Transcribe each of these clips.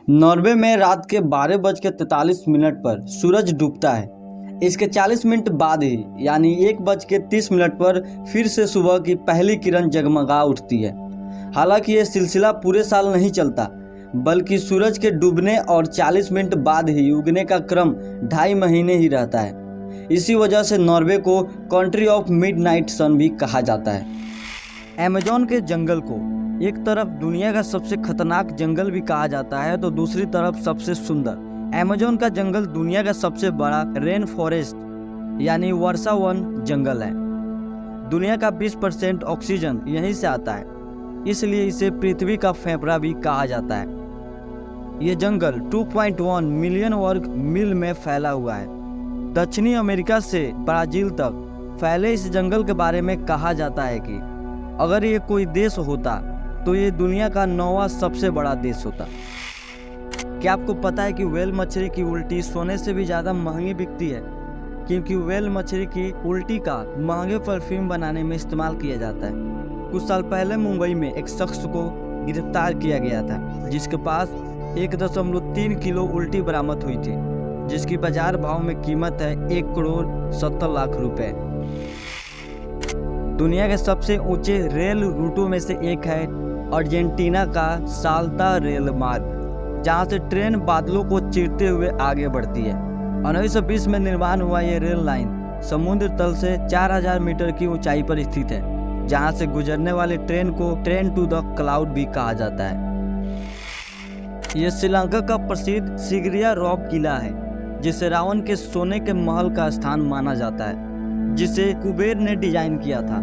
Norway में रात के 12:43 पर सूरज डूबता है। इसके 40 मिनट बाद ही यानी 1:30 पर फिर से सुबह की पहली किरण जगमगा उठती है। हालांकि ये सिलसिला पूरे साल नहीं चलता, बल्कि सूरज के डूबने और 40 मिनट बाद ही उगने का क्रम 2.5 महीने ही रहता है। इसी वजह से नॉर्वे को कंट्री ऑफ मिडनाइट सन भी कहा जाता है। अमेज़न के जंगल को एक तरफ दुनिया का सबसे खतरनाक जंगल भी कहा जाता है तो दूसरी तरफ सबसे सुंदर। अमेज़न का जंगल दुनिया का सबसे बड़ा रेन फॉरेस्ट यानी वर्षा वन जंगल है। दुनिया का 20% ऑक्सीजन यहीं से आता है, इसलिए इसे पृथ्वी का फेफड़ा भी कहा जाता है। ये जंगल 2.1 मिलियन वर्ग मील में फैला हुआ है। दक्षिणी अमेरिका से ब्राजील तक फैले इस जंगल के बारे में कहा जाता है कि अगर ये कोई देश होता तो ये दुनिया का 9वां सबसे बड़ा देश होता। क्या आपको पता है कि व्हेल मछली की उल्टी सोने से भी ज़्यादा महंगी बिकती है, क्योंकि व्हेल मछली की उल्टी का महंगे परफ्यूम बनाने में इस्तेमाल किया जाता है। कुछ साल पहले मुंबई में एक शख्स को गिरफ्तार किया गया था जिसके पास 1.3 किलो उल्टी बरामद हुई थी, जिसकी बाजार भाव में कीमत है 1,70,00,000 रुपए। दुनिया के सबसे ऊंचे रेल रूटों में से एक है अर्जेंटीना का साल्ता रेल मार्ग, जहां से ट्रेन बादलों को चीरते हुए आगे बढ़ती है। 1920 में निर्माण हुआ ये रेल लाइन समुद्र तल से 4000 मीटर की ऊंचाई पर स्थित है, जहां से गुजरने वाली ट्रेन को ट्रेन टू द क्लाउड भी कहा जाता है। यह श्रीलंका का प्रसिद्ध सिगरिया रॉक किला है, जिसे रावण के सोने के महल का स्थान माना जाता है, जिसे कुबेर ने डिजाइन किया था।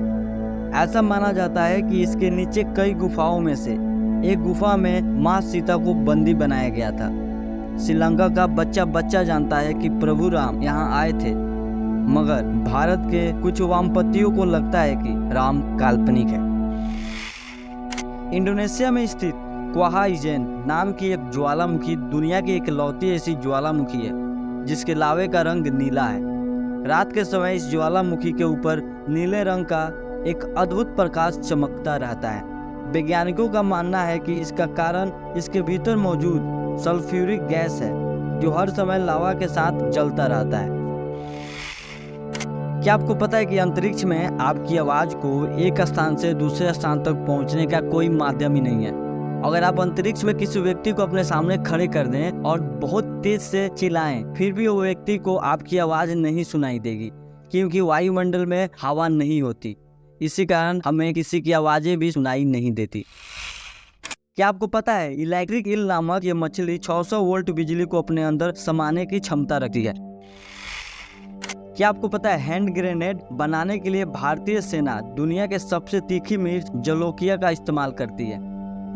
ऐसा माना जाता है कि इसके नीचे कई गुफाओं में से एक गुफा में मां सीता को बंदी बनाया गया था। श्रीलंका का बच्चा बच्चा जानता है कि प्रभु राम यहाँ आए थे, मगर भारत के कुछ वामपंथियों को लगता है कि राम काल्पनिक है। इंडोनेशिया में स्थित क्वाहा इजेन नाम की एक ज्वालामुखी दुनिया की इकलौती ऐसी ज्वालामुखी है जिसके लावे का रंग नीला है। रात के समय इस ज्वालामुखी के ऊपर नीले रंग का एक अद्भुत प्रकाश चमकता रहता है। वैज्ञानिकों का मानना है कि इसका कारण इसके भीतर मौजूद सल्फ्यूरिक गैस है, जो हर समय लावा के साथ जलता रहता है। क्या आपको पता है कि अंतरिक्ष में आपकी आवाज़ को एक स्थान से दूसरे स्थान तक पहुंचने का कोई माध्यम ही नहीं है। अगर आप अंतरिक्ष में किसी व्यक्ति को अपने सामने खड़े कर दें और बहुत तेज से चिल्लाएं, फिर भी वो व्यक्ति को आपकी आवाज़ नहीं सुनाई देगी, क्योंकि वायुमंडल में हवा नहीं होती। इसी कारण हमें किसी की आवाज़ें भी सुनाई नहीं देती। क्या आपको पता है इलेक्ट्रिक ईल नामक ये मछली 600 वोल्ट बिजली को अपने अंदर समाने की क्षमता रखती है। क्या आपको पता है हैंड ग्रेनेड बनाने के लिए भारतीय सेना दुनिया के सबसे तीखी मिर्च जलोकिया का इस्तेमाल करती है।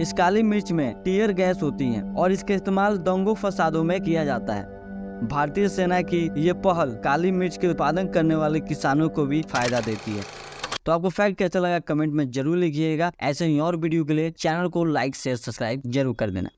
इस काली मिर्च में टीयर गैस होती है और इसका इस्तेमाल दंगों फसादों में किया जाता है। भारतीय सेना की ये पहल काली मिर्च के उत्पादन करने वाले किसानों को भी फायदा देती है। तो आपको फैक्ट कैसा लगा कमेंट में जरूर लिखिएगा। ऐसे ही और वीडियो के लिए चैनल को लाइक शेयर सब्सक्राइब जरूर कर देना।